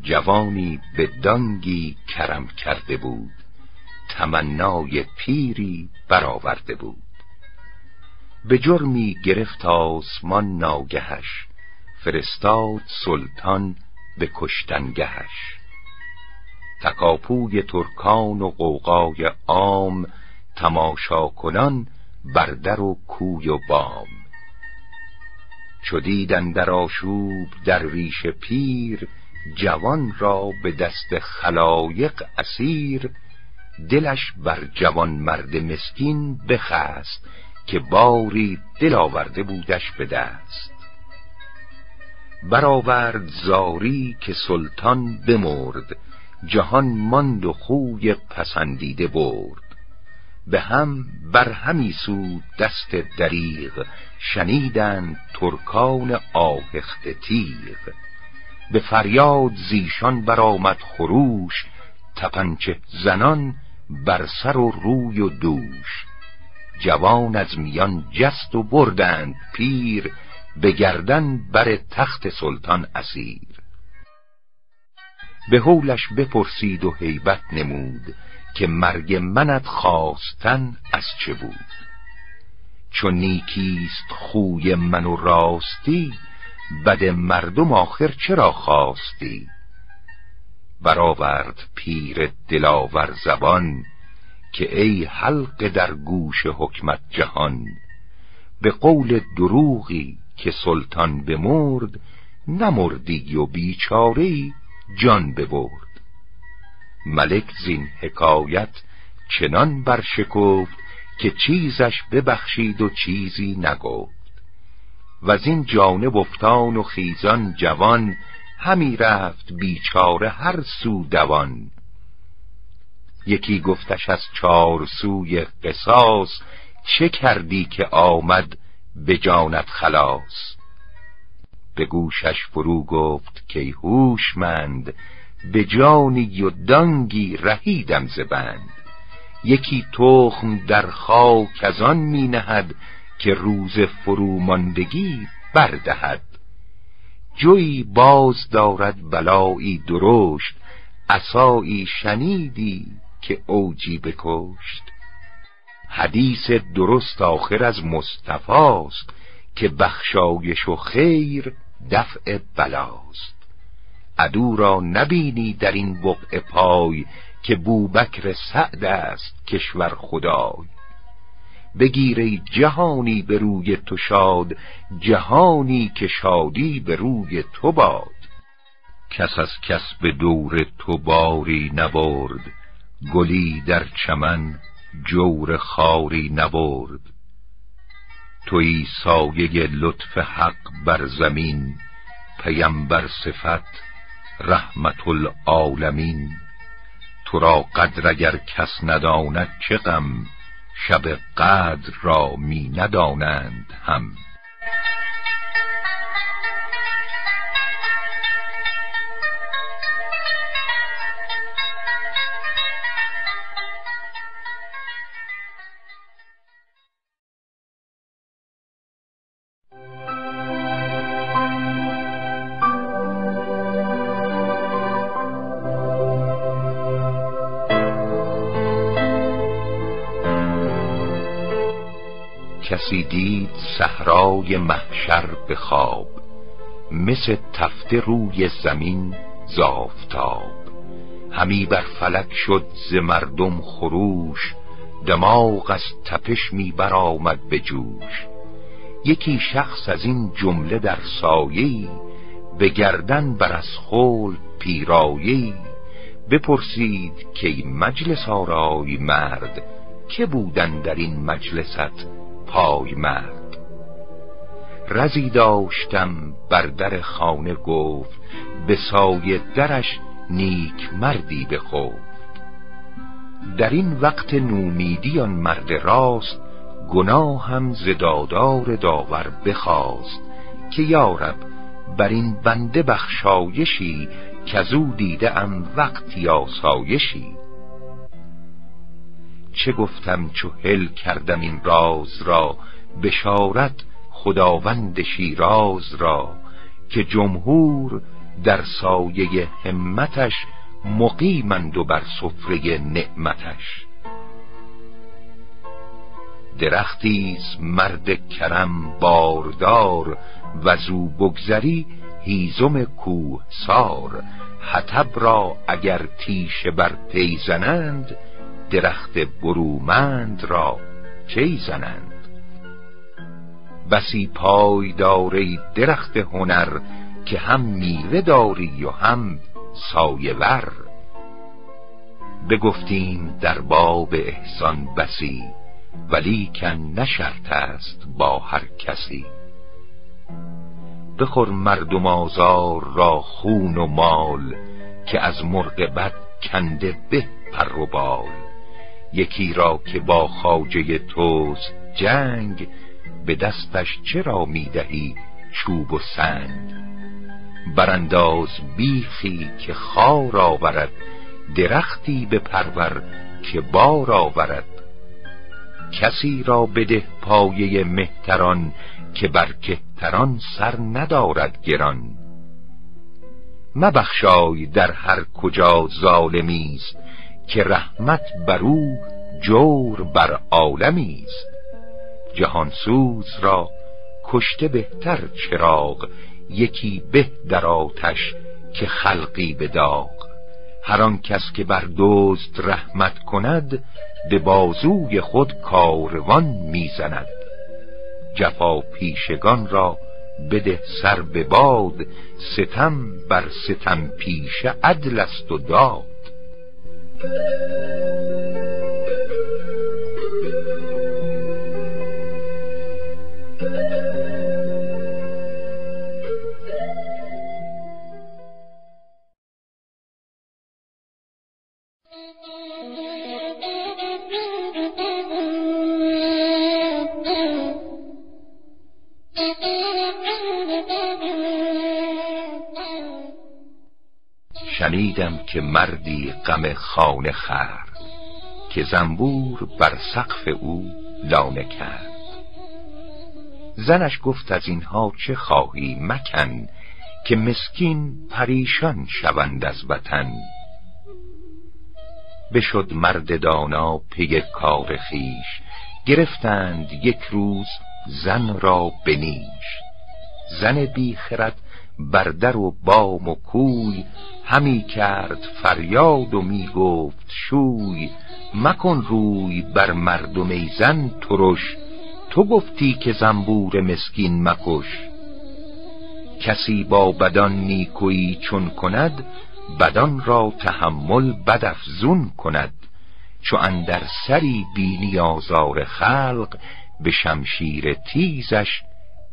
جوانی به دانگی کرم کرده بود، تمنای پیری برآورده بود. به جرمی گرفت آسمان ناگهش، فرستاد سلطان به کشتنگهش. تکاپوی ترکان و غوغای عام، تماشا کنان بر در و کوی و بام. چو دید اندر آشوب درویش پیر، جوان را به دست خلایق اسیر. دلش بر جوان مرد مسکین بخست، که باری دل آورده بودش به دست. برآورد زاری که سلطان بمرد، جهان ماند و خوی پسندیده برد. به هم بر همی سود دست دریغ، شنیدند ترکان آهخته تیغ. به فریاد زیشان برآمد خروش، تپنچه زنان بر سر و روی و دوش. جوان از میان جست و بردند پیر، به گردن بر تخت سلطان اسیر. به هولش بپرسید و هیبت نمود، که مرگ منت خواستن از چه بود؟ چون نیکیست خوی من و راستی، بد مردم آخر چرا خواستی؟ برآورد پیر دلاور زبان، که ای حلقه در گوش حکمت جهان. به قول دروغی که سلطان بمرد، نمردی و بیچاره‌ای جان ببرد. ملک زین حکایت چنان برشکفت، که چیزش ببخشید و چیزی نگفت. وزین جانب افتان و خیزان جوان، همی رفت بیچاره هر سو دوان. یکی گفتش از چار سوی قصاص، چه کردی که آمد به جانت خلاص؟ به گوشش فرو گفت که هوشمند، به جانی و دانگی رهیدم ز بند. یکی تخم در خاک از آن می نهد، که روز فروماندگی بردهد. جوی باز دارد بلایی درشت، عصایی شنیدی که اوجی بکشت. حدیث درست آخر از مصطفاست، که بخشایش و خیر دفع بلاست. عدو را نبینی در این بقعه پای، که بوبکر سعد است کشور خدای. بگیر ای جهانی به روی تو شاد، جهانی که شادی به روی تو باد. کس از کس به دور تو باری نبرد، گلی در چمن جور خاری نبرد. تویی سایه لطف حق بر زمین، پیمبر صفت رحمت العالمین. تو را قدر اگر کس نداند چه غم، شب قدر را می ندانند هم. کسی دید صحرای محشر به خواب، مثل تفته روی زمین ز آفتاب. همی بر فلک شد ز مردم خروش، دماغ از تپش می برآمد به جوش. یکی شخص از این جمله در سایه‌ای، به گردن بر از خلد پیرایه‌ای. بپرسید که ای مجلس آرای مرد، که بودن در این مجلست پای مرد؟ رزی داشتم بر در خانه گفت، به سایه درش نیک مردی بخفت. در این وقت نومیدی آن مرد راست، گناهم ز دادار داور بخواست. که یارب بر این بنده بخشایشی، کزو دیده ام وقتی آسایشی. چه گفتم چو هل کردم این راز را، بشارت خداوند شیراز را، که جمهور در سایه همتش مقیمند و بر سفره نعمتش. درختیست مرد کرم باردار، وزو بگذری هیزم کوهسار. حطب را اگر تیشه بر پی زنند، درخت برومند را کی زنند. بسی پای داری درخت هنر، که هم میوه داری و هم سایه ور. بگفتیم در باب احسان بسی، ولیکن نه شرط است با هر کسی. بخور مردم آزار را خون و مال، که از مرغ بد کنده به پر و بال. یکی را که با خواجه توست جنگ، به دستش چرا میدهی چوب و سنگ. برانداز بیخی که خار آورد، درختی به پرور که بار آورد. کسی را بده پایه مهتران، که بر کهتران سر ندارد گران. مبخشای در هر کجا ظالمیست، که رحمت بر او جور بر عالمیست. جهانسوز را کشته بهتر چراغ، یکی به در آتش که خلقی به داغ. هر آن کس که بر دزد رحمت کند، به بازوی خود کاروان میزند. جفا پیشگان را بده سر به باد، ستم بر ستم پیشه عدل است و داد. شنیدم که مردی غم خانه خورد، که زنبور بر سقف او لانه کرد. زنش گفت از اینها چه خواهی مکن، که مسکین پریشان شوند از وطن. بشد مرد دانا پی کار خویش، گرفتند یک روز زن را به نیش. زن بی خرد بر در و بام و کوی، همی کرد فریاد و می گفت شوی. مکن روی بر مردم ای زن ترش، تو گفتی که زنبور مسکین مکش. کسی با بدان نیکویی چون کند، بدان را تحمل بدافزون کند. چو اندر سری بینی آزار خلق، به شمشیر تیزش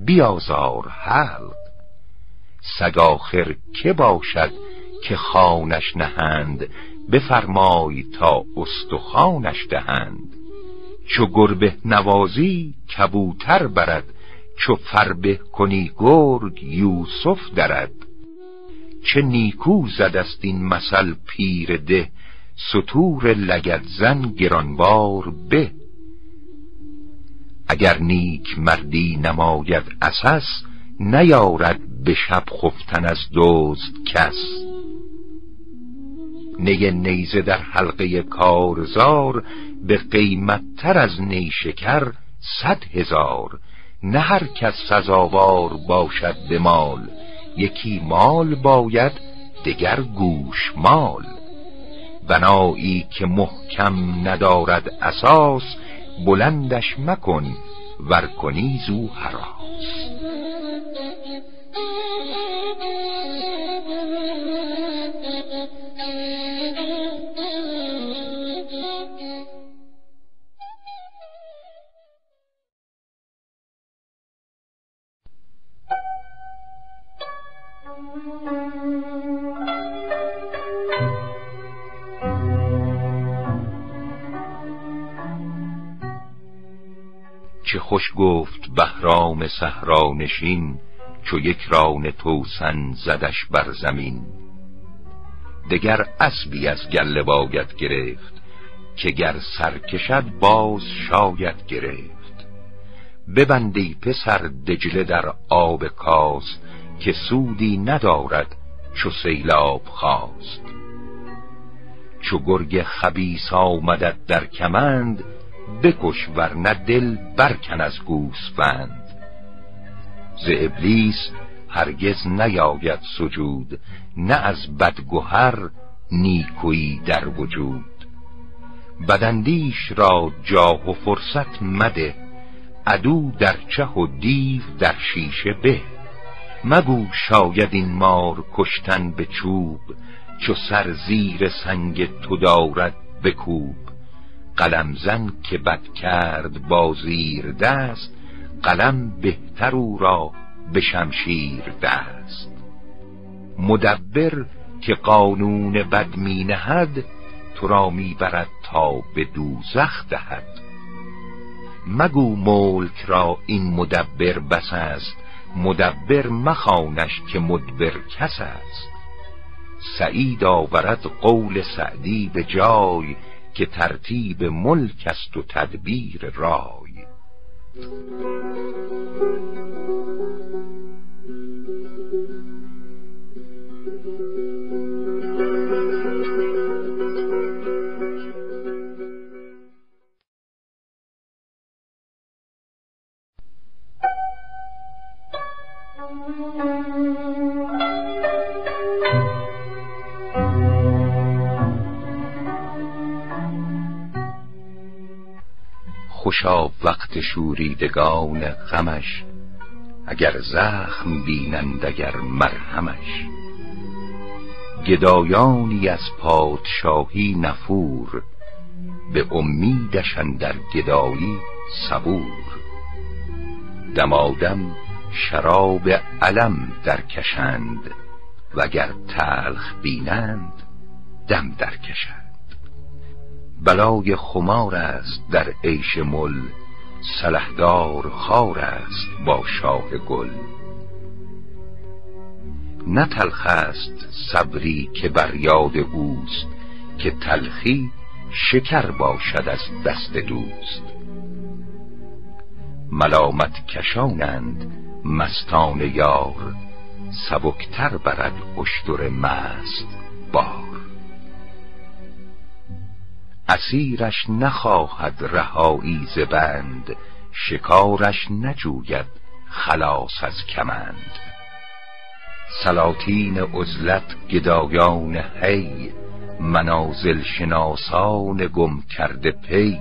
بیازار حلق. سگ آخر که باشد که خانش نهند، بفرمای تا استخوانش دهند. چو گربه نوازی کبوتر برد، چو فربه کنی گرگ یوسف درد. چه نیکو زدست این مثل پیر ده، ستور لگد زن گرانبار به. اگر نیک مردی نماید عسس، نیارد به شب خفتن از دزد کس. نی نیزه در حلقه کارزار، به قیمت تر از نیشکر 100,000. نه هر کس سزاوار باشد به مال، یکی مال باید دگر گوشمال. بنایی که محکم ندارد اساس، بلندش مکن ور کنی زو هراس. چه خوش گفت بهرام صحرا نشین، چو یک ران توسن زدش بر زمین. دگر اسبی از گله باید گرفت، که گر سر کشد باز شاید گرفت. ببندی پسر دجله در آب کاست، که سودی ندارد چو سیلاب خاست. چو گرگ خبیث آمدد در کمند، بکش ورنه دل برکن از گوسفند. ز ابلیس هرگز نیاید سجود، نه از بدگهر نیکویی در وجود. بداندیش را جاه و فرصت مده، عدو در چه و دیو در شیشه به. مگو شاید این مار کشتن به چوب، چو سر زیر سنگ تو دارد بکوب. قلم زن که بد کرد با زیر دست، قلم بهتر او را به شمشیر دست. مدبر که قانون بد می نهد، تو را می برد تا به دوزخ دهد. مگو ملک را این مدبر بس است، مدبر مخوانش که مدبر کس است. سعید آورد قول سعدی به جای، که ترتیب ملک است و تدبیر رای. خوشا وقت شوریدگان غمش، اگر زخم بینند اگر مرهمش. گدایانی از پادشاهی نفور، به امیدش اندر گدایی صبور. دمادم شراب علم درکشند، وگر تلخ بینند دم درکشند. بلای خمار است در عیش مل، سلحدار خار است با شاه گل. نه تلخ است صبری که بر یاد اوست، که تلخی شکر باشد از دست دوست. ملامت کشانند مستان یار، سبکتر برد اشتر مست بار. اسیرش نخواهد رهایی ز بند، شکارش نجوید خلاص از کمند. سلاطین عزلت گدایان حی، منازل شناسان گم کرده پی.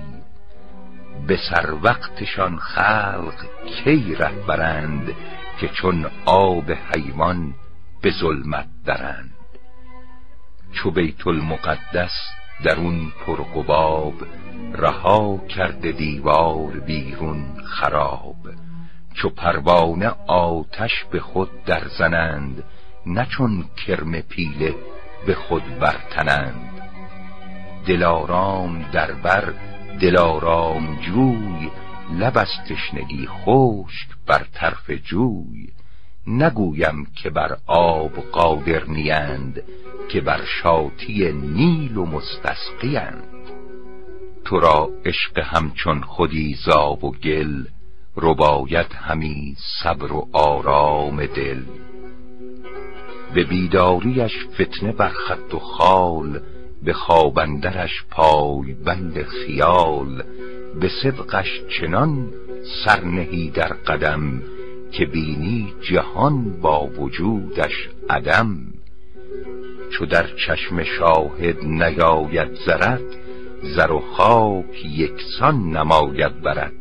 به سر وقتشان خلق کی ره برند، که چون آب حیوان به ظلمت درند. چو بیت المقدس درون پرقباب، رها کرده دیوار بیرون خراب. چو پروانه آتش به خود در زنند، نه چون کرم پیله به خود برتنند. دلارام در بر دلارام جوی، لب از تشنگی خشک بر طرف جوی. نگویم که بر آب قادر نیند، که بر شاطی نیل و مستسقیند. تو را عشق همچون خودی زاب و گل، رباید همی صبر و آرام دل. به بیداریش فتنه بر خد و خال، به خواب اندرش پای بند خیال. به صدقش چنان سر نهی در قدم، که بینی جهان با وجودش عدم. چو در چشم شاهد نیاید زرت، زر و خاک یکسان نماید برت.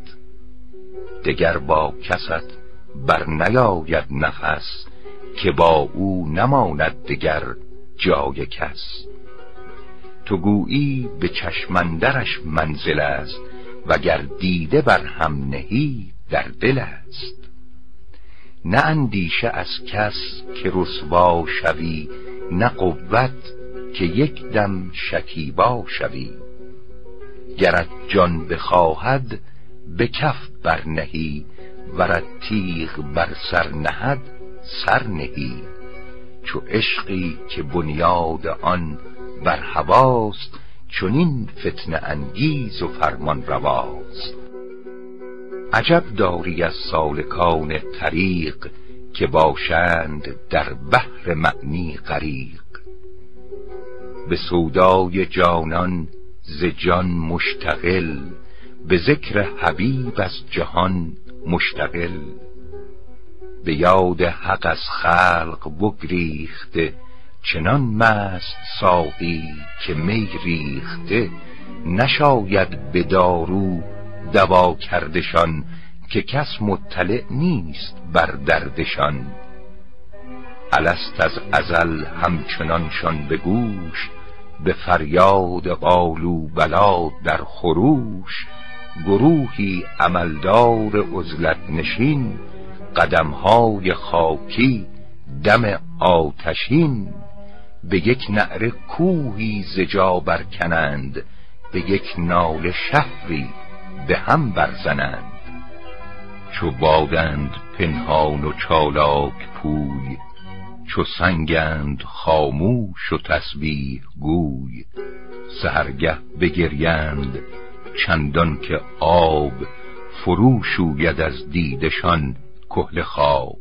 دگر با کست بر نیاید نفس، که با او نماند دگر جای کس. تو گویی به چشم اندرش منزل است، وگر دیده بر هم نهی در دل است. نه اندیشه از کس که رسوا شوی، نه قوت که یک دم شکیبا شوی. گرت جان بخواهد به کف برنهی، ورت تیغ بر سر نهد سر نهی. چو عشقی که بنیاد آن بر هواست، چنین فتنه انگیز و فرمان رواست. عجب داری از سالکان طریق، که باشند در بحر معنی غریق. به سودای جانان ز جان مشتغل، به ذکر حبیب از جهان مشتغل. به یاد حق از خلق بگریخته، چنان مست ساقی که می ریخته. نشاید به دارو دوا کردشان، که کس مطلع نیست بر دردشان. الست از ازل همچنانشان به گوش، به فریاد قالوا بلی در خروش. گروهی عملدار عزلت نشین، قدمهای خاکی دم آتشین. به یک نعره کوهی ز جا برکنند، به یک ناله شهری به هم برزنند. چو بادند پنهان و چالاک پوی، چو سنگند خاموش و تسبیح گوی. سحرگه بگریند چندان که آب، فرو شوید از دیدشان کحل خواب.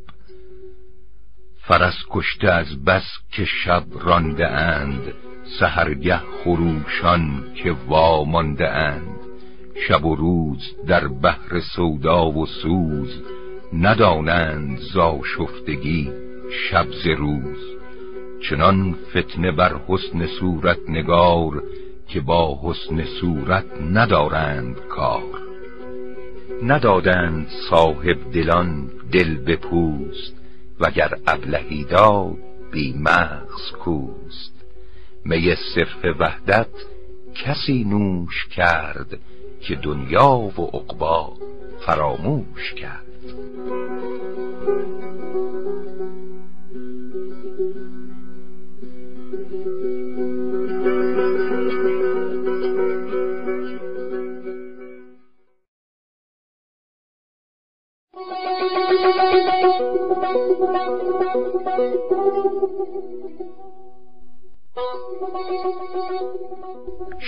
فرس کشته از بس که شب رانده اند، سحرگه خروشان که وامانده اند. شب و روز در بحر سودا و سوز، ندانند ز آشفتگی شب ز روز. چنان فتنه بر حسن صورت نگار، که با حسن صورت ندارند کار. ندادند صاحب دلان دل به پوست، وگر ابلهی داد بی مغز کوست. می صرف وحدت کسی نوش کرد، که دنیا و عقبی فراموش کرد.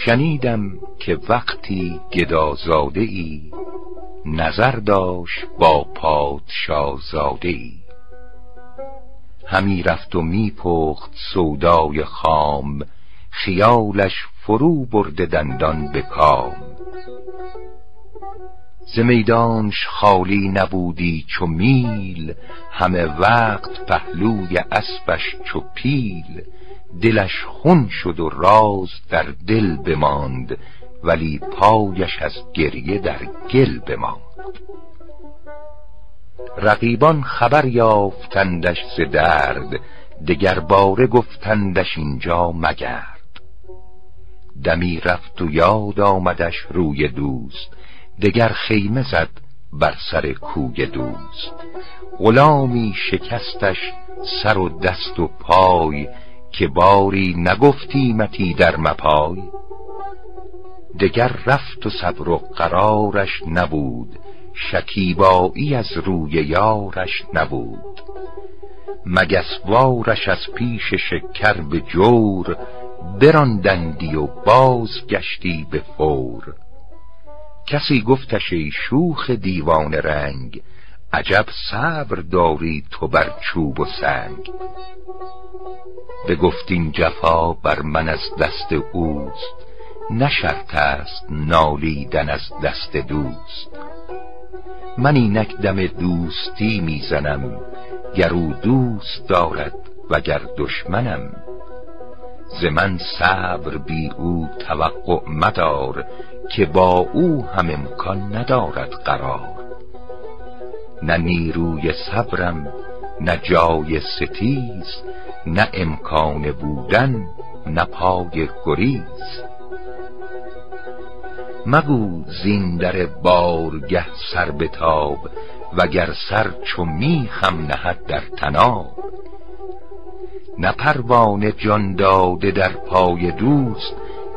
شنیدم که وقتی گدازاده ای، نظر داشت با پادشاه زاده ای. همی رفت و می پخت سودای خام، خیالش فرو برده دندان به کام. ز میدانش خالی نبودی چو میل، همه وقت پهلوی اسبش چو پیل. دلش خون شد و راز در دل بماند، ولی پایش از گریه در گل بماند. رقیبان خبر یافتندش ز درد، دگر باره گفتندش اینجا مگرد. دمی رفت و یاد آمدش روی دوست، دگر خیمه زد بر سر کوی دوست. غلامی شکستش سر و دست و پای، که باری نگفتیمتی در مپای. دگر رفت و صبر و قرارش نبود، شکیبایی از روی یارش نبود. مگسوارش از پیش شکر به جور، براندندی و باز گشتی به فور. کسی گفتش ای شوخ دیوان رنگ، عجب صبر داری تو بر چوب و سنگ. بگفت این جفا بر من از دست اوست، نه شرط است نالیدن از دست دوست. من اینک دم دوستی میزنم، گر او دوست دارد وگر دشمنم. ز من صبر بی او توقع مدار، که با او هم امکان ندارد قرار. نه نیروی صبرم نه جای ستیز، نه امکان بودن نه پای گریز. مگو زین در بارگه سر بتاب، وگر سر چو میخم نهد در طناب. نه پروانه جان داده در پای دوست،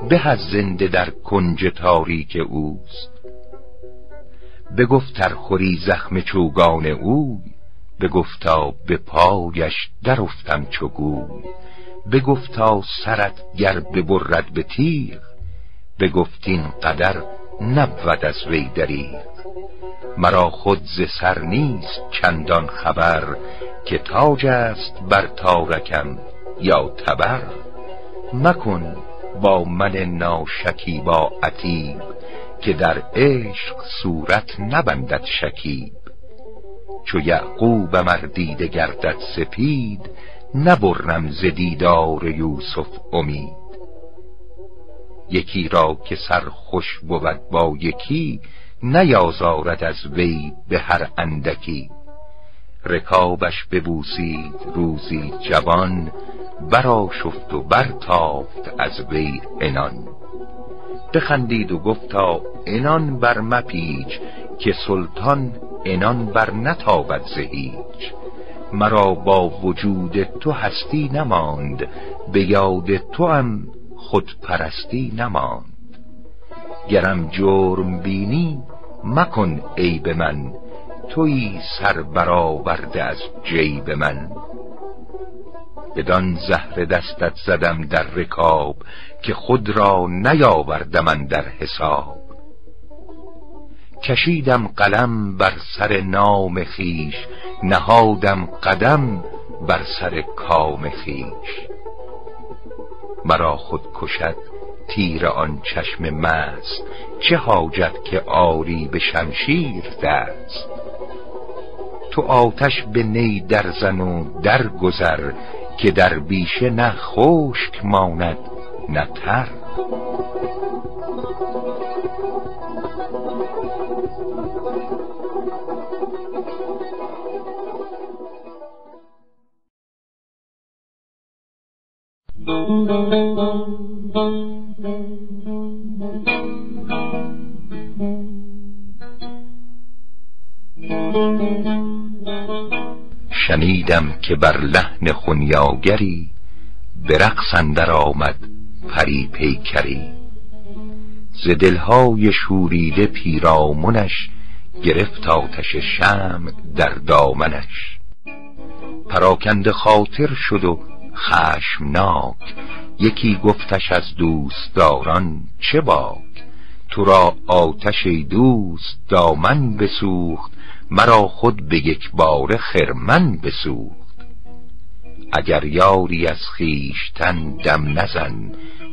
به از زنده در کنج تاریک اوست. بگفت ار خوری زخم چوگان اوی، بگفتا به پایش در افتم چو گوی، بگفتا سرت گر ببرد به تیغ، بگفت این قدر نبود از وی دریغ. مرا خود ز سر نیست چندان خبر، که تاج است بر تارکم یا تبر. مکن با من ناشکیبا عتیب، که در عشق صورت نبندد شکیب. چو یعقوبم ار دیده گردد سپید، نبرم ز دیدار یوسف امید. یکی را که سر خوش بود با یکی، نیازارد از وی به هر اندکی. رکابش ببوسید روزی جوان، برآشفت و برتافت از وی عنان. بخندید و گفتا عنان بر مپیچ، که سلطان عنان بر نتابد ز هیچ. مرا با وجود تو هستی نماند، به یاد تو هم خود پرستی نماند. گرم جرم بینی مکن عیب من، تویی سر برآورده از جیب من. بدان زهر دستت زدم در رکاب، که خود را نیاوردم اندر حساب. کشیدم قلم بر سر نام خویش، نهادم قدم بر سر کام خویش. مرا خود کشد تیر آن چشم مست، چه حاجت که آری به شمشیر دست. تو آتش به نی در زن و در گذر، که در بیشه نه خشک ماند نه تر. شنیدم که بر لحن خنیاگری، به رقص اندر آمد پری پیکری. ز دلهای شوریده پیرامنش، گرفت آتش شمع در دامنش. پراکنده خاطر شد و خشمناک، یکی گفتش از دوستداران چه باک. تو را آتش ای دوست دامن بسوخت، مرا خود به یک باره خرمن بسوخت. اگر یاری از خویشتن دم نزن،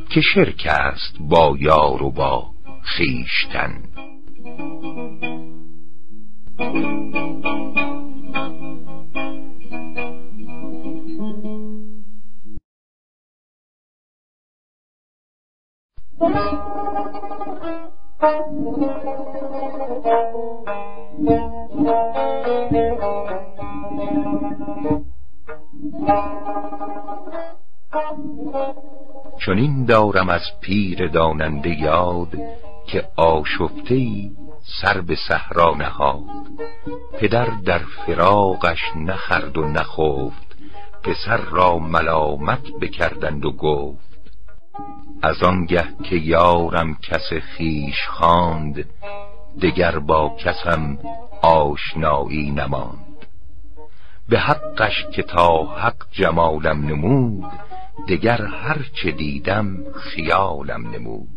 که شرک است با یار و با خویشتن. چنین دارم از پیر داننده یاد، که آشفته‌ای سر به صحرا نهاد. پدر در فراقش نخورد و نخفت، پسر را ملامت بکردند و گفت. از آنگه که یارم کس خویش خواند، دگر با کسم آشنایی نماند. به حقش که تا حق جمالم نمود، دگر هر چه دیدم خیالم نمود.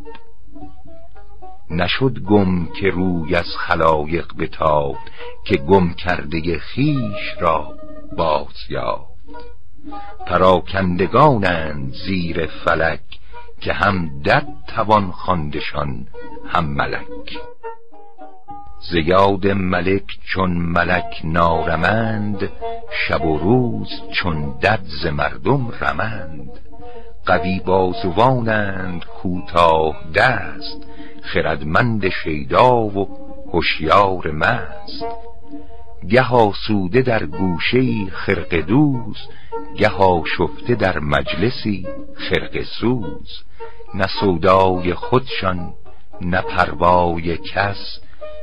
نشد گم که روی از خلایق بتافت، که گم کرده خویش را باز یافت. پراکندگانند زیر فلک، که هم دد توان خواندشان هم ملک. ز یاد ملک چون ملک نارمند، شب و روز چون دد ز مردم رمند. قوی بازوانند کوتاه دست، خردمند شیدا و هوشیار مست. گه آسوده در گوشه‌ای خرقه دوز، گه آشفته در مجلسی خرقه سوز. نه سودای خودشان نه پروای کس،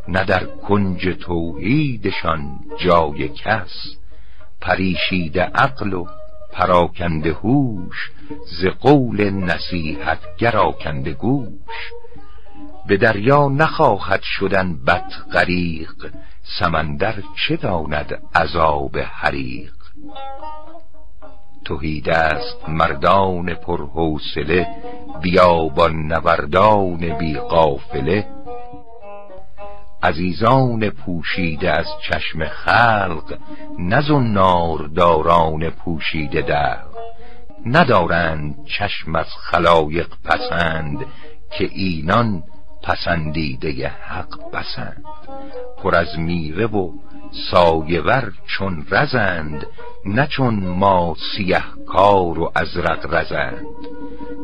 نه در کنج توحیدشان جای کس. پریشیده عقل و پراکنده هوش، ز قول نصیحت گر آکنده گوش. به دریا نخواهد شدن بط غریق، سمندر چه داند عذاب حریق. تهیدست مردان پرحوصله، بیابان نوردان بی قافله. عزیزان پوشیده از چشم خلق، نه زنارداران پوشیده دلق. ندارند چشم از خلایق پسند، که اینان پسندیده حق بسند. پر از میوه و سایه‌ور چون رزند، نه چون ما سیه کار و ازرق رزند.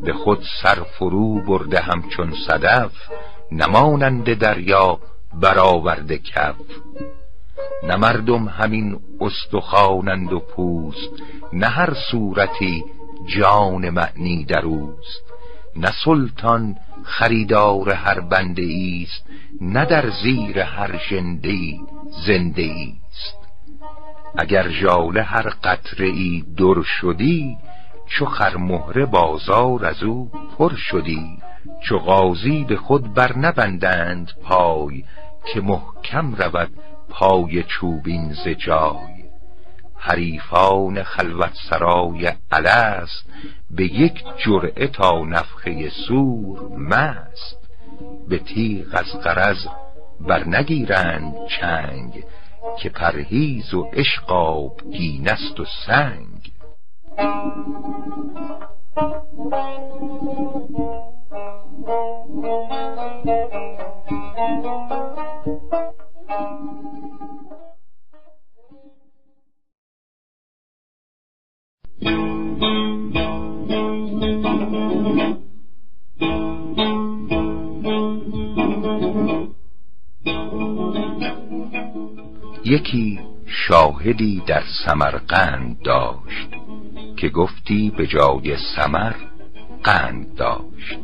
به خود سر فرو برده همچون صدف، نمانند دریا برآورده کف. نه مردم همین استخوانند و پوست، نه هر صورتی جان معنی در اوست. نه سلطان خریدار هر بنده ایست، نه در زیر هر ژنده‌ای زنده ایست. اگر ژاله هر قطره ای در شدی، چو خرمهره بازار از او پر شدی. چو غازی به خود بر نبندند پای، که محکم رود پای چوبین ز جای. حریفان خلوت سرای الست، به یک جرعه تا نفخه صور مست. به تیغ از غرض بر نگیرند چنگ، که پرهیز و عشق آبگین است و سنگ. یکی شاهدی در سمرقند داشت، که گفتی به جای سمر قند داشت.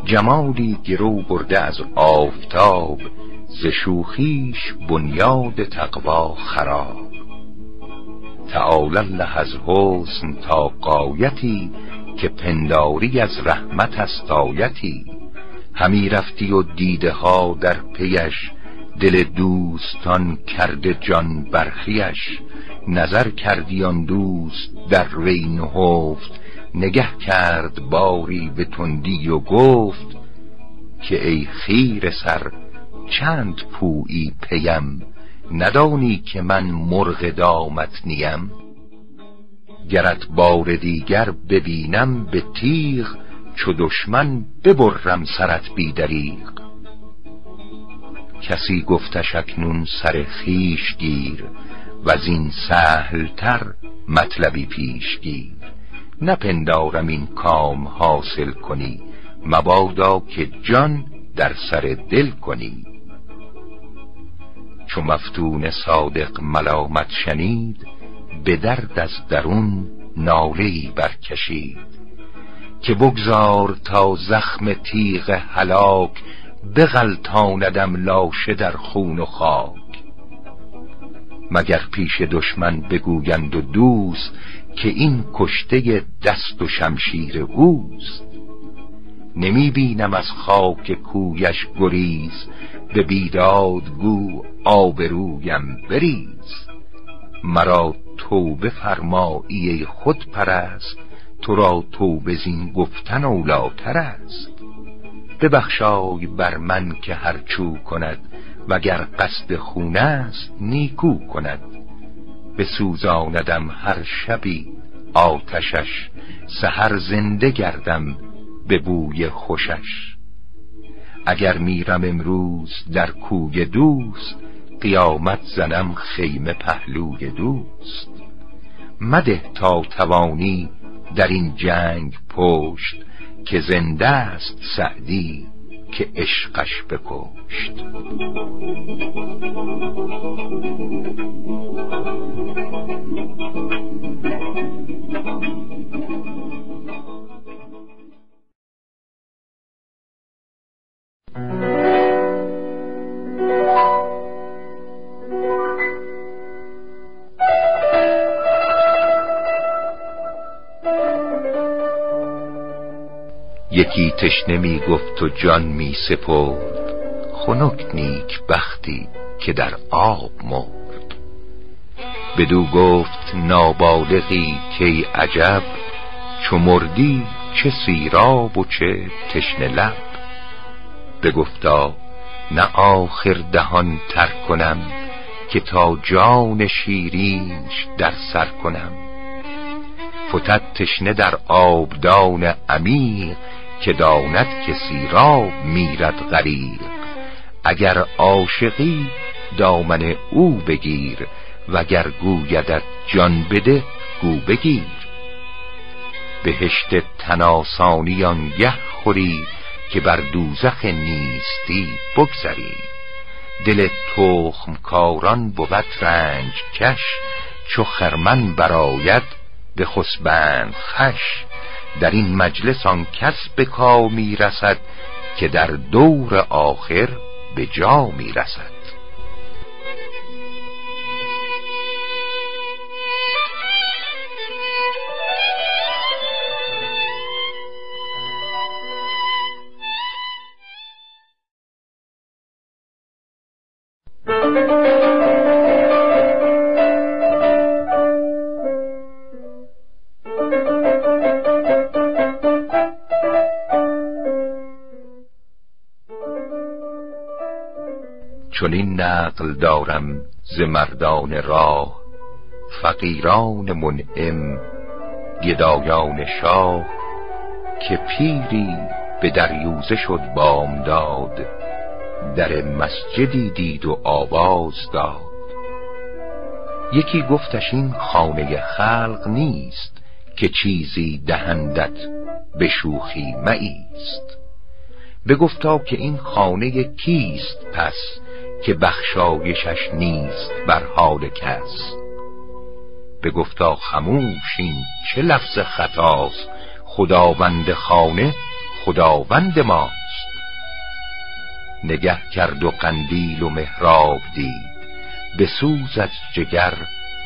جمالی گرو برده از آفتاب، ز شوخیش بنیاد تقوا خراب. تعالی الله از حسن تا غایتی، که پنداری از رحمت است آیتی. همی رفتی و دیده ها در پیش، دل دوستان کرده جان برخیش. نظر کردی آن دوست در وی نهفت، نگه کرد باری به تندی و گفت. که ای خیره سر چند پویی پیم، ندانی که من مرغ دامت نیم. گرت بار دیگر ببینم به تیغ، چو دشمن ببرم سرت بی دریغ. کسی گفتش اکنون سر خویش گیر، وزین سهل تر مطلبی پیش گیر. نپندارم این کام حاصل کنی، مبادا که جان در سر دل کنی. چو مفتون صادق ملامت شنید، به درد از درون ناله‌ای برکشید. که بگذار تا زخم تیغ هلاک، بغلطاندم لاشه در خون و خاک. مگر پیش دشمن بگویند و دوست، که این کشته دست و شمشیر اوست. نمی بینم از خاک کویش گریز، به بیدادگو آبرویم بریز. مرا توبه فرمایی خود پرست، تو را توبه زین گفتن اولاتر است. ببخشای بر من که هر چو کند، وگر قصد خون است نیکو کند. بسوزاندم هر شبی آتشش، سحر زنده گردم به بوی خوشش. اگر میرم امروز در کوی دوست، قیامت زنم خیمه پهلوی دوست. مده تا توانی در این جنگ پشت، که زنده است سعدی که عشقش بکشت. یکی تشنه می گفت و جان می سپرد، خنک نیک بختی که در آب مرد. بدو گفت نابالغی که عجب، چو مردی چه سیراب و چه تشنه لب. بگفتا نه آخر دهان تر کنم، که تا جان شیرینش در سر کنم. فتد تشنه در آبدان عمیق، که داند که سیراب میرد غریق. اگر عاشقی دامن او بگیر، وگر گویدت جان بده گو بگیر. بهشت تن آسانی آنگه خوری، که بر دوزخ نیستی بگذری. دل تخم کاران بود رنج کش، چو خرمن براید بخسبند خوش. در این مجلس آن کس به کامی رسد، که در دور آخر به جا می رسد. چون این نقل دارم ز مردان راه، فقیران منعم گدایان شاه. که پیری به دریوزه شد بامداد، در مسجدی دید و آواز داد. یکی گفتش این خانه خلق نیست، که چیزی دهندت به شوخی مایست. بگفتا که این خانه کیست پس، که بخشایشش نیست بر حال کس. بگفتا خموش این چه لفظ خطاست، خداوند خانه خداوند ماست. نگه کرد و قندیل و محراب دید، به سوز از جگر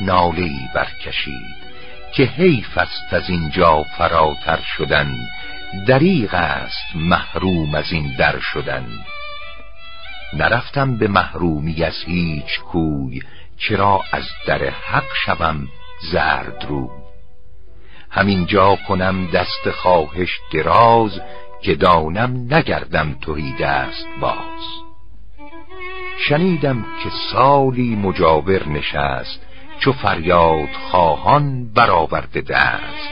ناله‌ای برکشید. که حیف است از اینجا فراتر شدن، دریغ است محروم از این در شدن. نرفتم به محرومی از هیچ کوی، چرا از در حق شوم زرد رو. همینجا کنم دست خواهش دراز، که دانم نگردم تهی دست باز. شنیدم که سالی مجاور نشست، چو فریاد خواهان برآورده دست.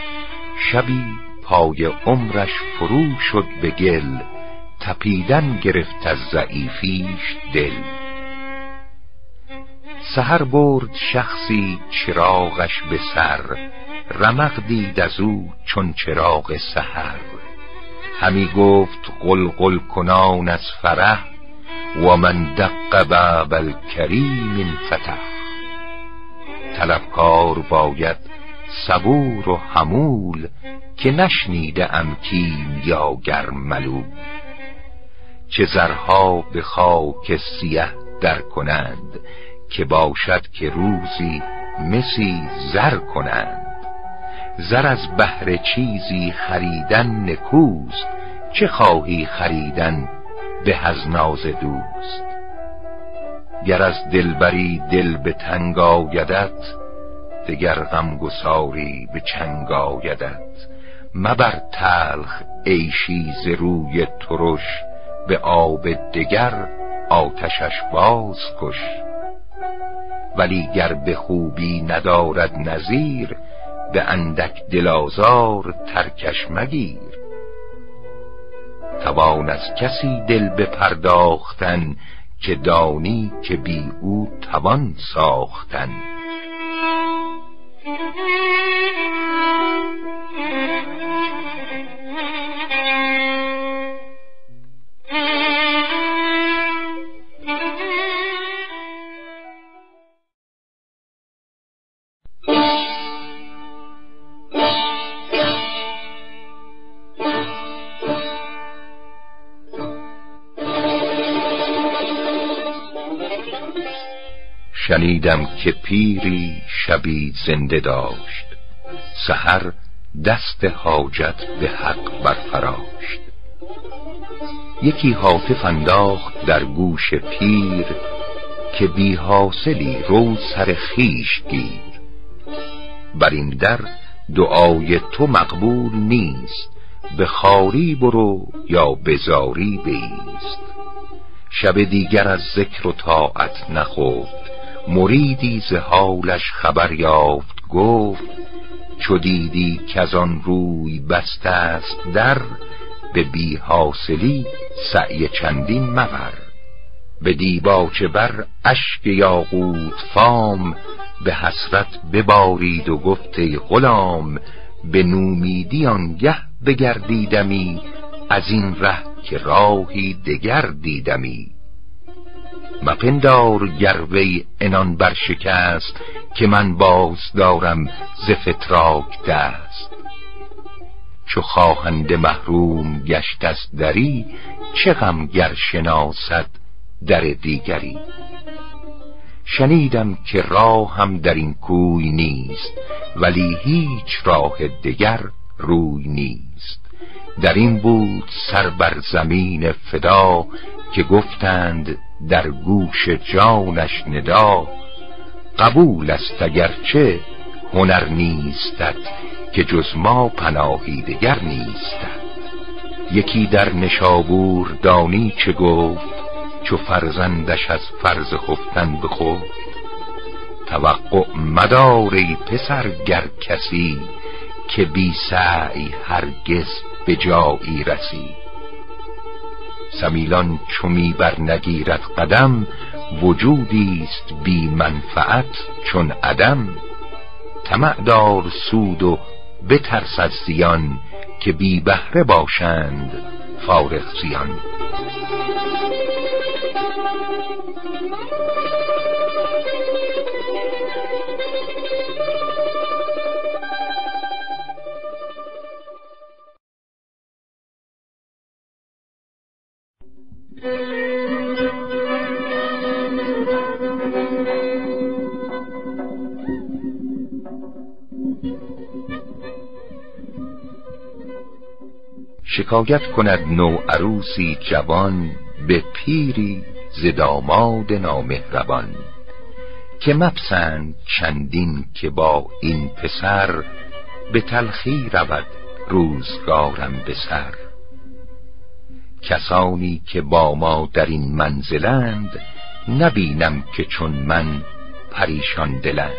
شبی پای عمرش فرو شد به گل، تپیدن گرفت از ضعیفیش دل. سحر برد شخصی چراغش به سر، رمق دید از او چون چراغ سحر. همی گفت قلقل کنان از فرح، و من دق باب الکریم انفتح. طلبکار باید صبور و حمول، که نشنیده ام کیمیاگر ملول. چه زرها به خاک سیه در کنند، که باشد که روزی مسی زر کنند. زر از بهر چیزی خریدن نکوست، چه خواهی خریدن به از ناز دوست. گر از دلبری دل به تنگ آیدت، دگر غمگساری به چنگ آیدت. مبر تلخ عیشی ز روی ترش، به آب دگر آتشش باز کش. ولی گر به خوبی ندارد نظیر، به اندک دلازار ترکش مگیر. توان از کسی دل بپرداختن، که دانی که بی او توان ساختن. شنیدم که پیری شبی زنده داشت، سحر دست حاجت به حق برفراشت. یکی هاتف انداخت در گوش پیر که بی حاصلی رو سر خویش گیر. بر این در دعای تو مقبول نیست، به خواری برو یا به زاری بایست. شب دیگر از ذکر و طاعت نخفت، مریدی ز حالش خبر یافت. گفت چو دیدی کز آن روی بسته است در، به بی حاصلی سعی چندین مبر. به دیباچه بر اشک یاقوت فام، به حسرت ببارید و گفت ای غلام. به نومیدی آنگه بگردیدمی، از این ره که راهی دگر دیدمی. مپندار گر وی عنان برشکست، که من باز دارم ز فتراک دست. چو خواهنده محروم گشت از دری، چه غم گر شناسد در دیگری. شنیدم که راهم در این کوی نیست، ولی هیچ راه دگر روی نیست. در این بود سر بر زمین فدا، که گفتند در گوش جانش ندا. قبول است اگرچه هنر نیستت، که جز ما پناهی دگر نیستت. یکی در نشابور دانی چه گفت، چو فرزندش از فرض خفتن بخفت. توقع مدار ای پسر گر کسی، که بی سعی هرگز به جایی رسی. سمیلان چو می بر نگیرد قدم، وجودیست بی منفعت چون عدم. طمع دار سود و بترس از زیان، که بی بهره باشند فارغ زیان. شکایت کند نو عروسی جوان، به پیری ز داماد نامهربان. که مپسند چندین که با این پسر، به تلخی رود روزگارم به سر. کسانی که با ما در این منزلند، نبینم که چون من پریشان دلند.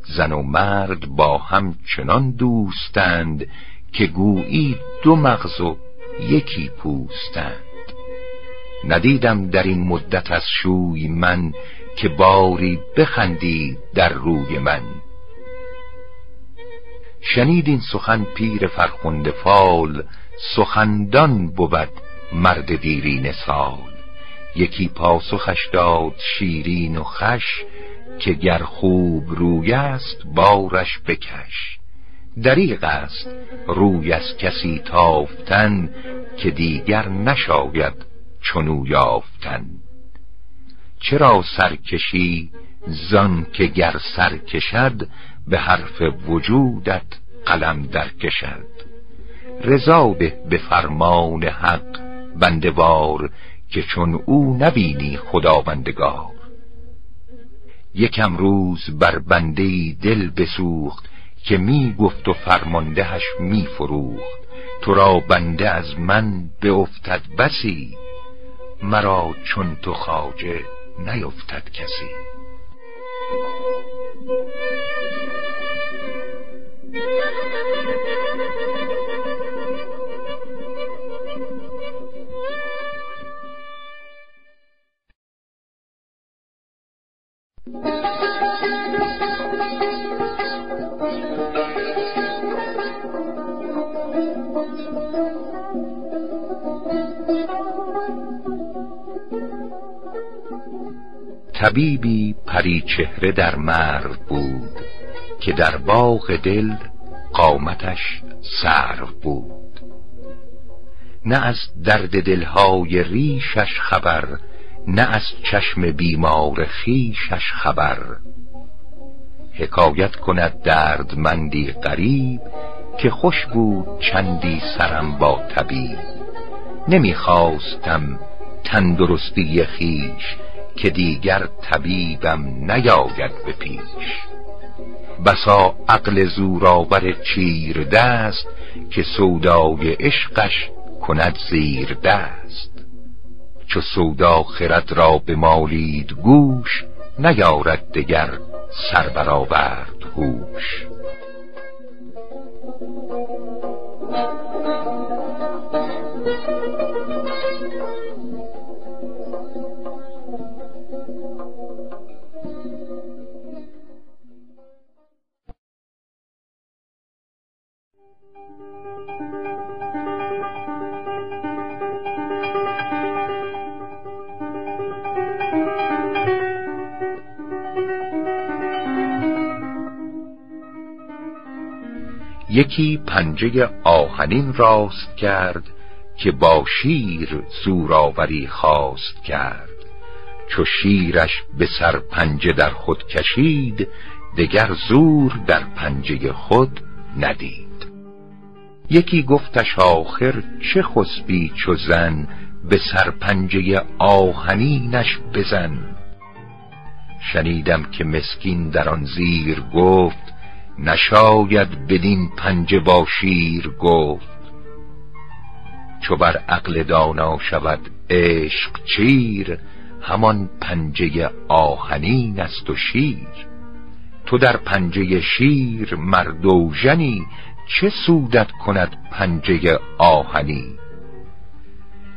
زن و مرد با هم چنان دوستند، که گویی دو مغز و یکی پوستند. ندیدم در این مدت از شوی من، که باری بخندید در روی من. شنید این سخن پیر فرخنده فال، سخندان بود مرد دیرینه سال. یکی پاسخش داد شیرین و خوش، که گر خوب روی است بارش بکش. دریغ است روی از کسی تافتن، که دیگر نشاید چنو یافتن. چرا سرکشی زان که گر سر کشد، به حرف وجودت قلم در کشد. رضا ده به فرمان حق بندوار، که چون او نبینی خداوندگار. یکم روز بر بنده‌ای دل بسوخت، که می گفت و فرماندهش می فروخت. تو را بنده از من بیفتد بسی، مرا چون تو خواجه نیفتد کسی. طبیبی پری چهره در مرو بود، که در باغ دل قامتش سرو بود. نه از درد دلهای ریشش خبر، نه از چشم بیمار خویشش خبر. حکایت کند دردمندی غریب، که خوش بود چندی سرم با طبیب. نمیخواستم تندرستی خویش، که دیگر طبیبم نیاید به پیش. بسا عقل زورآور چیر دست، که سودای عشقش کند زیر دست. چو سودا خرد را بمالید گوش، نیارد دگر سر برآورد هوش. یکی پنجه آهنین راست کرد، که با شیر زورآوری خواست کرد. چو شیرش به سر پنجه در خود کشید، دگر زور در پنجه خود ندید. یکی گفتش آخر چه خسبی چو زن، به سر پنجه آهنینش بزن. شنیدم که مسکین در آن زیر گفت، نشاید بدین پنجه با شیر گفت. چو بر عقل دانا شود عشق چیر، همان پنجه آهنین است و شیر. تو در پنجه شیر مرد اوژنی، چه سودت کند پنجه آهنی.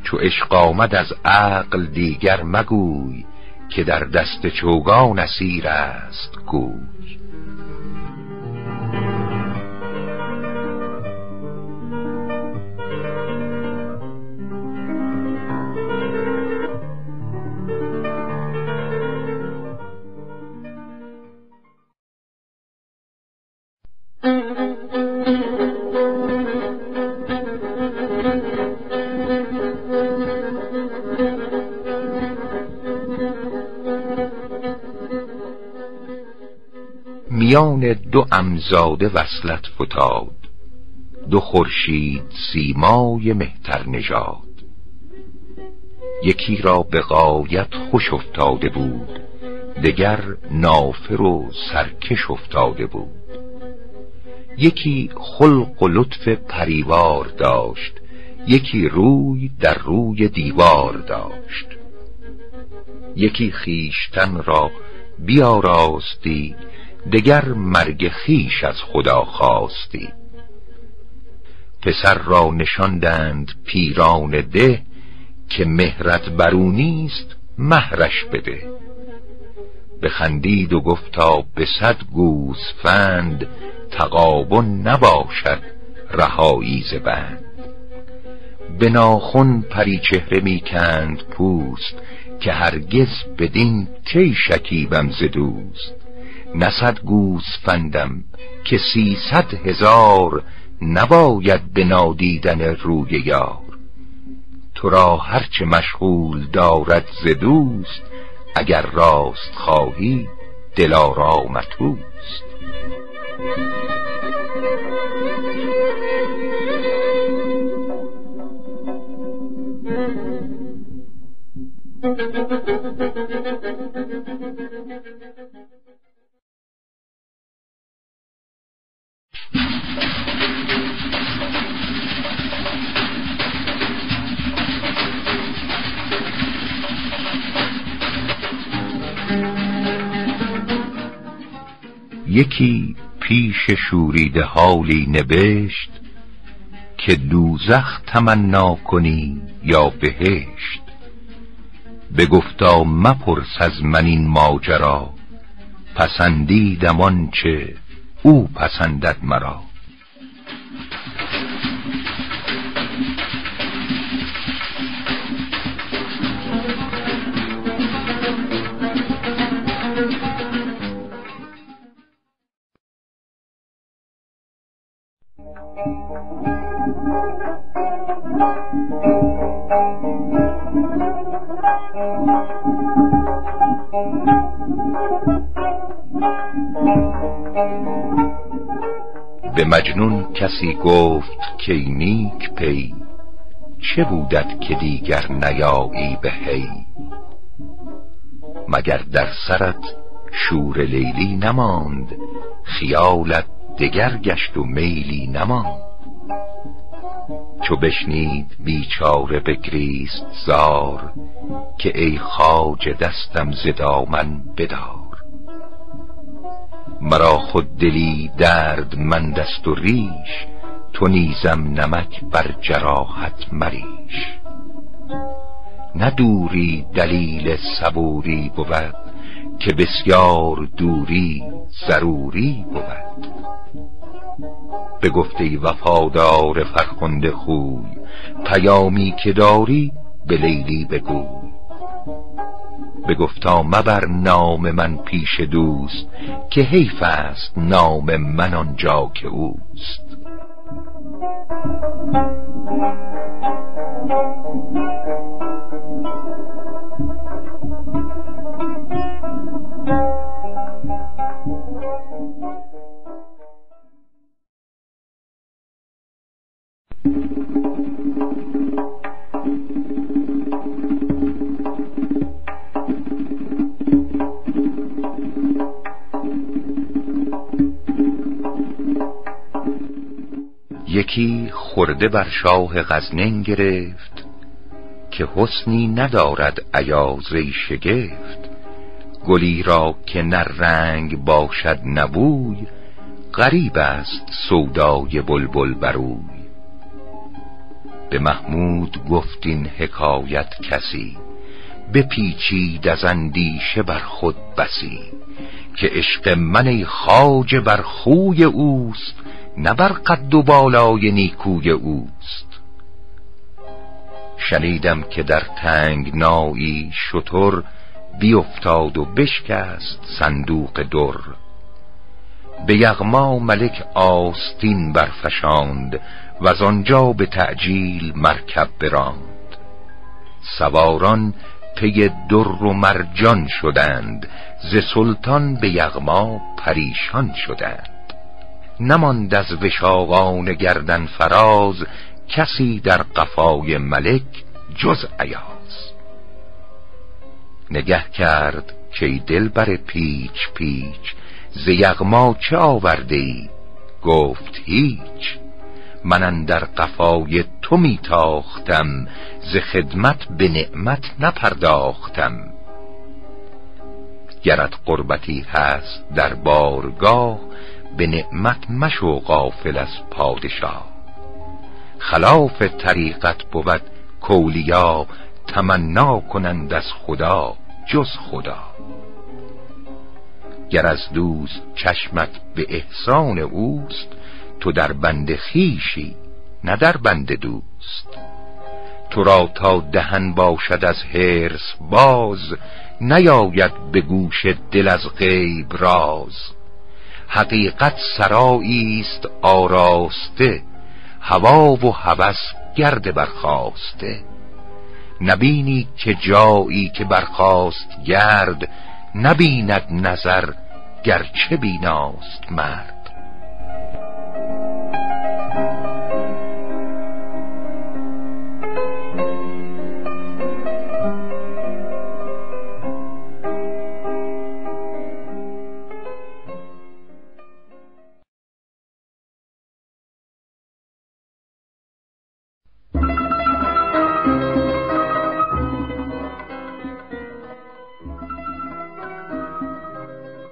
چو عشق آمد از عقل دیگر مگوی، که در دست چوگان اسیر است گوی. میان دو عمزاده وصلت فتاد، دو خورشید سیمای مهتر نژاد. یکی را به غایت خوش افتاده بود، دگر نافر و سرکش افتاده بود. یکی خلق و لطف پریوار داشت، یکی روی در روی دیوار داشت. یکی خویشتن را بیاراستی، دگر مرگ خویش از خدا خواستی. پسر را نشاندند پیران ده، که مهرت برو نیست مهرش بده. بخندید و گفتا به 100 گوسفند، تغابن نباشد رهایی ز بند. به ناخن پری چهره می کند پوست، که هرگز بدین کی شکیبم ز دوست. نه 100 گوسفندم که 300,000، نباید به نادیدن روی یار. تو را هرچه مشغول دارد ز دوست، اگر راست خواهی دلارامت اوست. یکی پیش شوریده حالی نبشت، که دوزخ تمنا کنی یا بهشت. بگفتا مپرس از من این ماجرا، پسندیدم آنچه او پسندد مرا. به مجنون کسی گفت که نیک پی، چه بودت که دیگر نیایی به هی؟ مگر در سرت شور لیلی نماند، خیالت دگر گشت و میلی نماند؟ چو بشنید بیچاره بگریست زار، که ای خواجه دستم ز دامن بدار. مرا خود دلی دردمند است و ریش، تو نیزم نمک بر جراحت مریش. نه دوری دلیل صبوری بود، که بسیار دوری ضروری بود. بگفت ای وفادار فرخنده خوی، پیامی که داری به لیلی بگوی. بگفتا مبر نام من پیش دوست، که حیف است نام من آنجا که اوست. یکی خرده بر شاه غزنین گرفت، که حسنی ندارد ایازه شگفت. گلی را که نه رنگ باشد نه بوی، غریب است سودای بلبل بروی. به محمود گفت این حکایت کسی، بپیچید از اندیشه بر خود بسی. که عشق من ای خواجه بر خوی اوست، نه بر قد و بالای نیکوی اوست. شنیدم که در تنگنایی شتر، بیفتاد و بشکست صندوق در. به یغما ملک آستین برفشاند، و از آنجا به تعجیل مرکب براند. سواران پی در و مرجان شدند، ز سلطان به یغما پریشان شدند. نماند از وشاقان گردن فراز، کسی در قفای ملک جز ایاز. نگه کرد که دلبر پیچ پیچ، ز یغما چه آورده ای؟ گفت هیچ. من اندر قفای تو می تاختم، ز خدمت به نعمت نپرداختم. گرت قربتی هست در بارگاه، به نعمت مشو غافل از پادشاه. خلاف طریقت بود کولیا، تمنا کنند از خدا جز خدا. گر از دوست چشمت به احسان اوست، تو در بند خویشی نه در بند دوست. تو را تا دهن باشد از حرص باز، نیاید به گوش دل از غیب راز. حقیقت سرایی است آراسته، هوا و هوس گرد برخاسته. نبینی که جایی که برخاست گرد، نبیند نظر گرچه بیناست مرد.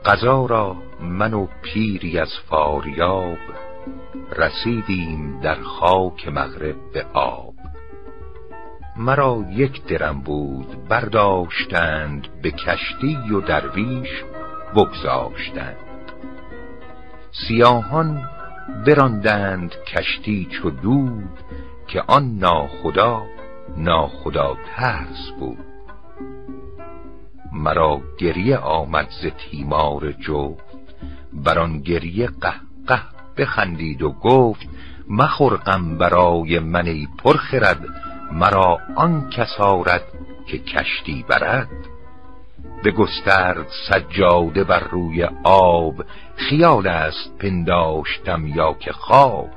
قضا را من و پیری از فاریاب، رسیدیم در خاک مغرب به آب. مرا 1 درم بود برداشتند، به کشتی و درویش بگذاشتند. سیاهان براندند کشتی چو دود، که آن ناخدا ترس بود. مرا گریه آمد ز تیمار جفت، بر آن گریه قهقه بخندید و گفت. مخور غم برای من ای پرخرد، مرا آن کس آرد که کشتی برد. بگسترد سجاده بر روی آب، خیال است پنداشتم یا که خواب.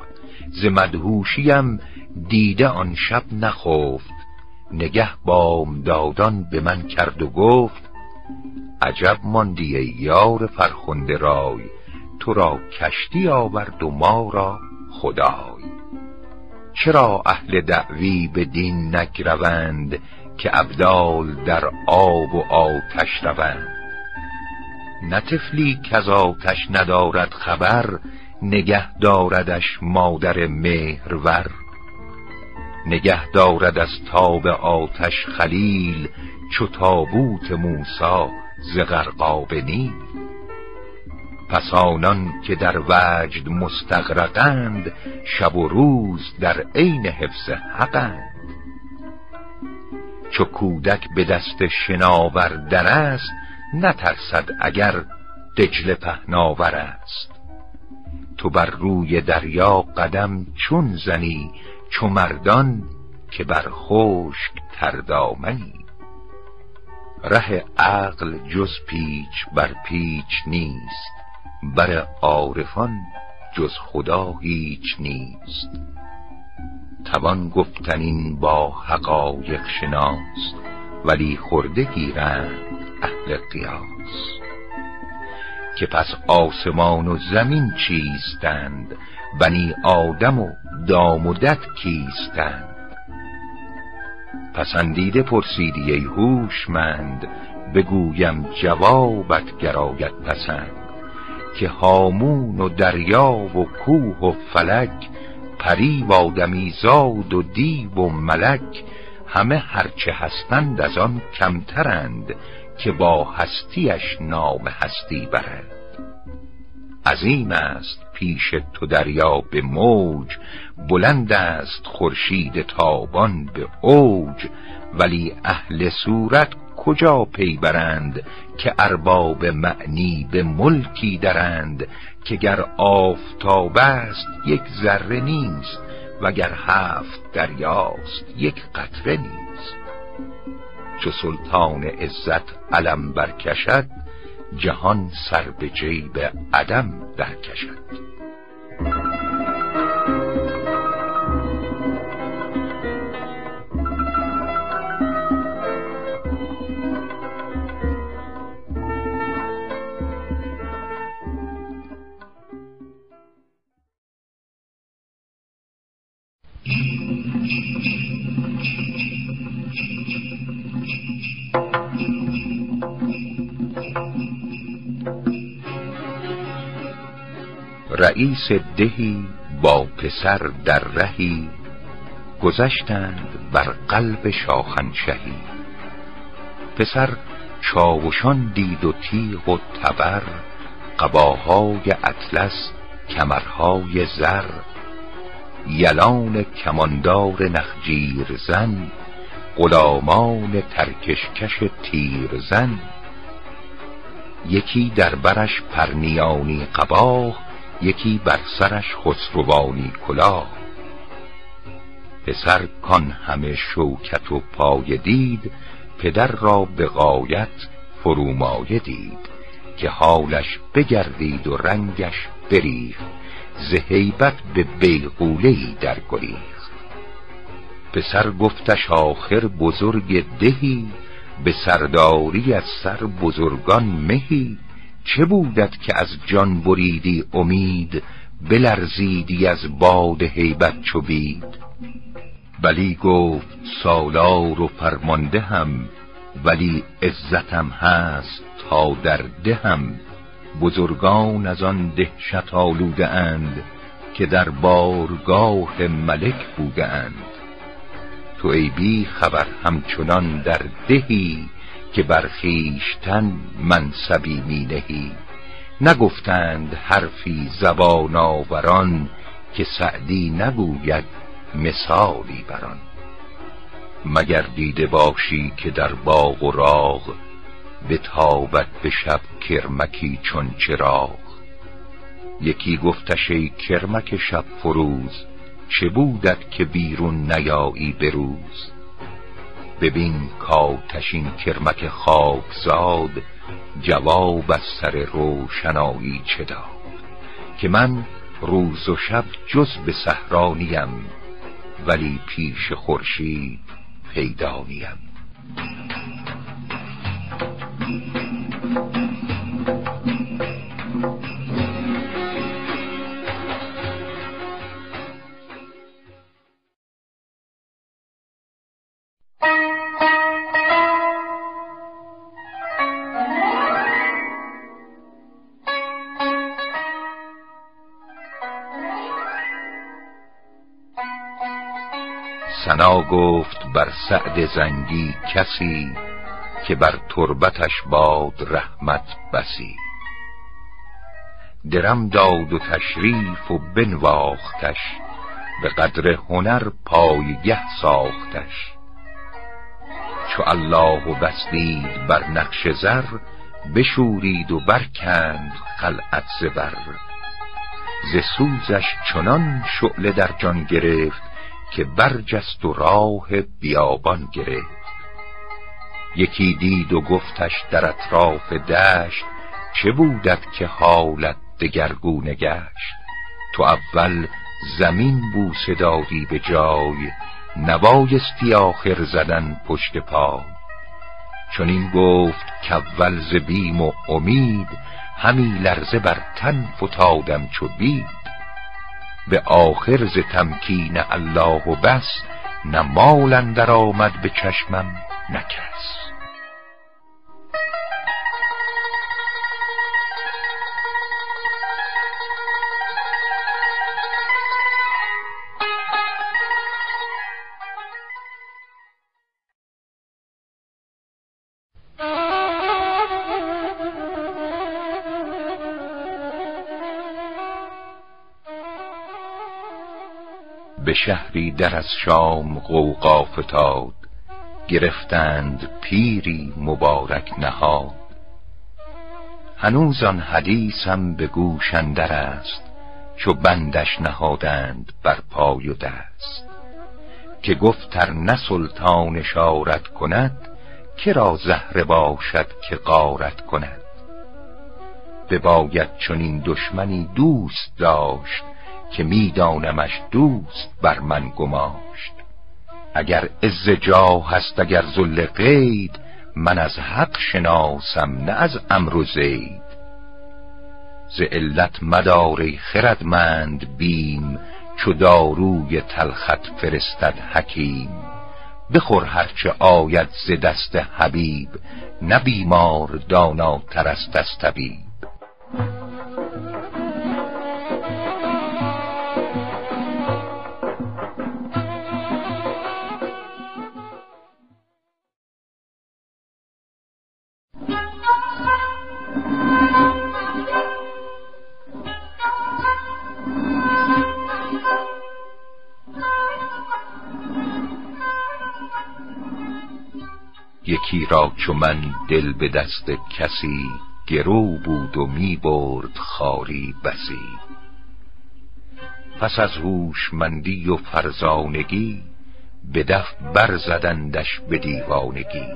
ز مدهوشیم دیده آن شب نخفت، نگه بامدادان به من کرد و گفت عجب ماندی ای یار فرخنده رای، تو را کشتی آورد و ما را خدای. چرا اهل دعوی به دین نگروند، که ابدال در آب و آتش روند. نه طفلی کز آتش ندارد خبر، نگه داردش مادر مهرور. نگه دارد از تاب آتش خلیل، چو تابوت موسی ز غرقاب نیل. پس آنان که در وجد مستغرقند، شب و روز در عین حفظ حقند. چو کودک به دست شناور در است، نترسد اگر دجله پهناور است. تو بر روی دریا قدم چون زنی، چو مردان که بر خشک تردامنی. ره عقل جز پیچ بر پیچ نیست، بر عارفان جز خدا هیچ نیست. توان گفتن این با حقایق شناس، ولی خرده گیرند اهل قیاس. که پس آسمان و زمین چیستند، بنی آدم و دام و دد کیستند. پسندیده پرسیدی ای هوشمند، بگویم جوابت گراید پسند. که هامون و دریا و کوه و فلک، پری و آدمیزاد و دیو و ملک، همه هرچه هستند از آن کمترند، که با هستیش نام هستی برند. عظیم است پیش تو دریا به موج، بلند است خورشید تابان به اوج. ولی اهل صورت کجا پی برند، که ارباب معنی به ملکی درند. که گر آفتاب است یک ذره نیست، وگر 7 دریاست یک قطره نیست. چو سلطان عزت علم برکشد، جهان سر به جیب عدم در کشد. رئیس دهی با پسر در رهی، گذشتند بر قلب شاهنشهی. پسر چاوشان دید و تیغ و تبر، قباهای اطلس کمرهای زر. یلان کماندار نخجیر زن، غلامان ترکشکش تیر زن. یکی در برش پرنیانی قباه، یکی بر سرش خسروانی کلاه. پسر کان همه شوکت و پایه دید، پدر را به غایت فرومایه دید. که حالش بگردید و رنگش بریخت، ز هیبت به بیغوله‌ای در گریخت. پسر گفتش آخر بزرگ دهی، به سرداری از سر بزرگان مهی. چه بودت که از جان بریدی امید، بلرزیدی از باد هیبت چو بید. بلی گفت سالار و فرمانده هم، ولی عزتم هست تا در دهم. بزرگان از آن دهشت آلوده اند، که در بارگاه ملک بوده اند. تو ای بی خبر همچنان در دهی، که بر خویشتن منصبی می نهی. نگفتند حرفی زبان آوران، که سعدی نگوید مثالی بران. مگر دیده باشی که در باغ و راغ، بتابد به شب کرمکی چون چراغ. یکی گفتش ای کرمک شب فروز، چه بودت که بیرون نیایی بروز. ببین کآتشین کرمک خاکزاد جواب از سر روشنایی چه داد. که من روز و شب جز به صحرا نیم، ولی پیش خورشید پیدا نیم. ثنا گفت بر سعد زنگی کسی، که بر تربتش باد رحمت بسی. درم داد و تشریف و بنواختش، به قدر هنر پایگه ساختش. چو الله بس دید بر نقش زر، بشورید و برکند خلعت زبر. ز سوزش چنان شعله در جان گرفت، که برجست و راه بیابان گرفت. یکی دید و گفتش در اطراف دشت، چه بودت که حالت دگرگونه گشت؟ تو اول زمین بوسه دادی به جای، نبایستی آخر زدن پشت پای. چون این گفت کاول ز بیم و امید، همی لرزه بر تن فتادم چو بید. به آخر ز تمکین الله و بس، نه مال اندر آمد به چشمم نه کس. به شهری در از شام غوغا فتاد، گرفتند پیری مبارک نهاد. هنوز آن حدیثم به گوش اندر است، چو بندش نهادند بر پای و دست. که گفتر نه سلطان اشارت کند، که را زهره باشد که غارت کند. بباید چنین دشمنی دوست داشت، که میدانمش دوست بر من گماشت. اگر عز جاه هست اگر ذل قید، من از حق شناسم نه از عمرو و زید. ز علت مدار ای خردمند بیم، چو داروی تلخت فرستد حکیم. بخور هرچه آید ز دست حبیب، نه بیمار داناتر است از طبیب. یکی را چو من دل به دست کسی، گرو بود و می برد خواری بسی. پس از هوشمندی و فرزانگی، به دف برزدندش به دیوانگی.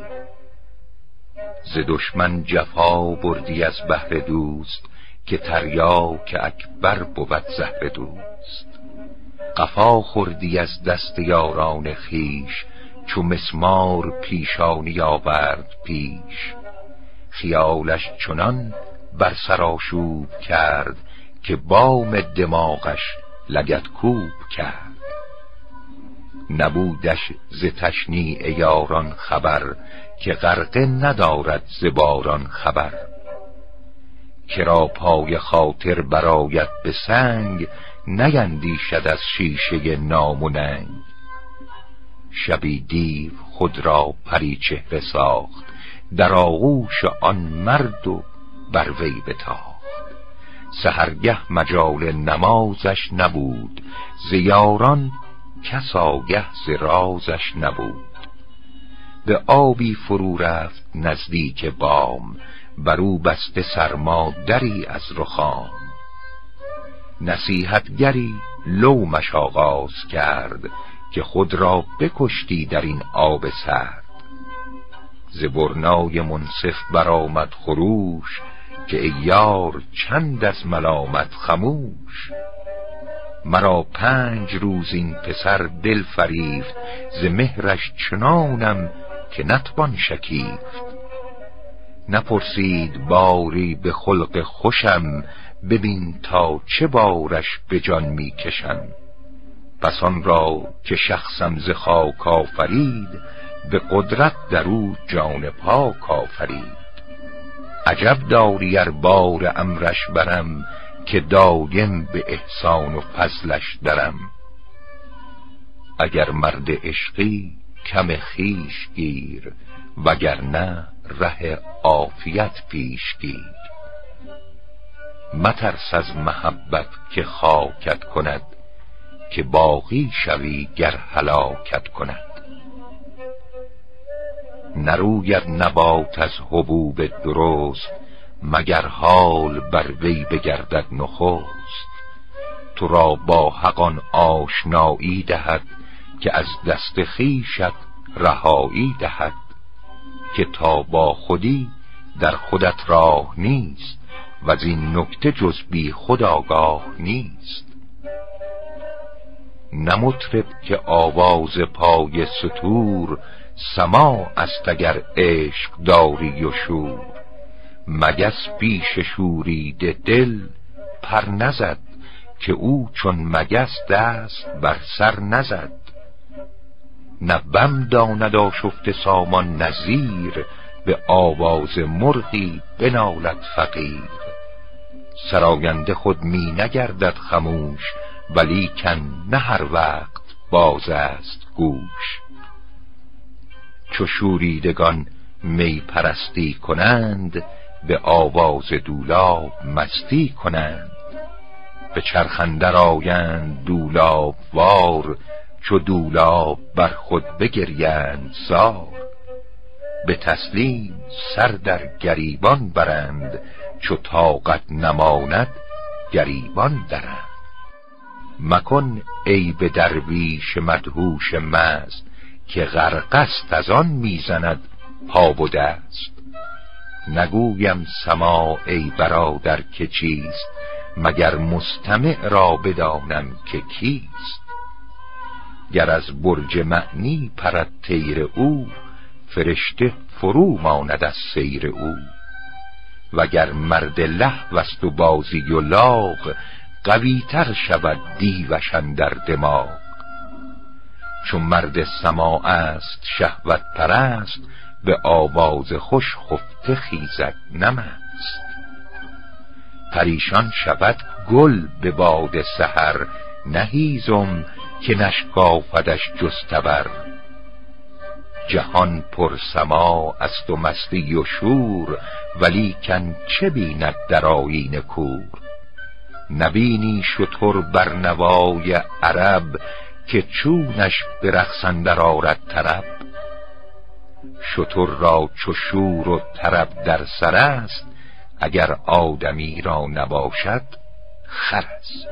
ز دشمن جفا بردی از بهر دوست، که تریاک اکبر بود زهر دوست. قفا خوردی از دست یاران خویش، چو مسمار پیشانی آورد پیش. خیالش چنان بر سر آشوب کرد، که بام دماغش لگدکوب کرد. نبودش ز تشنیع یاران خبر، که غرقه ندارد ز باران خبر. کرا پای خاطر برآید به سنگ، نیندیشد از شیشه نام و ننگ. شبی دیو خود را پری چهره ساخت، در آغوش آن مرد و بر وی بتاخت. سحرگه مجال نمازش نبود، ز یاران کس آگه ز رازش نبود. به آبی فرو رفت نزدیک بام، برو بسته سرما دری از رخام. نصیحتگری لومش آغاز کرد، که خود را بکشتی در این آب سرد. ز برنای منصف برآمد خروش، که ای یار چند از ملامت خموش. مرا 5 روز این پسر دل فریفت، ز مهرش چنانم که نتوان شکیفت. نپرسید باری به خلق خوشم، ببین تا چه بارش به جان می کشم. پس آن را که شخصم ز خاک آفرید، به قدرت در او جان پاک آفرید. عجب داری ار بار امرش برم، که دایم به احسان و فضلش درم. اگر مرد عشقی کم خویش گیر، وگرنه ره عافیت پیش گیر. مترس از محبت که خاکت کند، که باقی شوی گر هلاکت کند. نروید نبات از حبوب درست، مگر حال بر وی بگردد نخست. تو را با حق آن آشنایی دهد، که از دست خویشت رهایی دهد. که تا با خودی در خودت راه نیست، و از این نکته جز بی خود آگاه نیست. نه مطرب که آواز پای ستور، سماع است اگر عشق داری و شور. مگس پیش شوریده دل پر نزد، که او چون مگس دست بر سر نزد. نه بم داند آشفته سامان نذیر، به آواز مرغی بنالد فقیر. سراینده خود می نگردد خموش، ولیکن نه هر وقت باز است گوش. چو شوریدگان می پرستی کنند، به آواز دولاب مستی کنند. به چرخ اندر آیند دولاب وار، چو دولاب بر خود بگریند زار. به تسلیم سر در گریبان برند، چو طاقت نماند گریبان درند. مکن عیب درویش مدهوش مست، که غرق است از آن میزند پا و دست. نگویم سماع ای برادر که چیست، مگر مستمع را بدانم که کیست. گر از برج معنی پرد طیر او، فرشته فرو ماند از سیر او. وگر مرد لهو است و بازی و لاغ، قوی تر شود دیوش اندر دماغ. چون مرد سماع است شهوت پرست، به آواز خوش خفته خیزد نه مست. پریشان شود گل به باد سحر، نه هیزم که نشکافدش جز تبر. جهان پر سماع است و مستی و شور، ولیکن چه بیند در آیین کور. نبینی شتر بر نوای عرب، که چونش به رقص اندر آرد طرب. شتر را چو شور و طرب در سر است، اگر آدمی را نباشد خر است.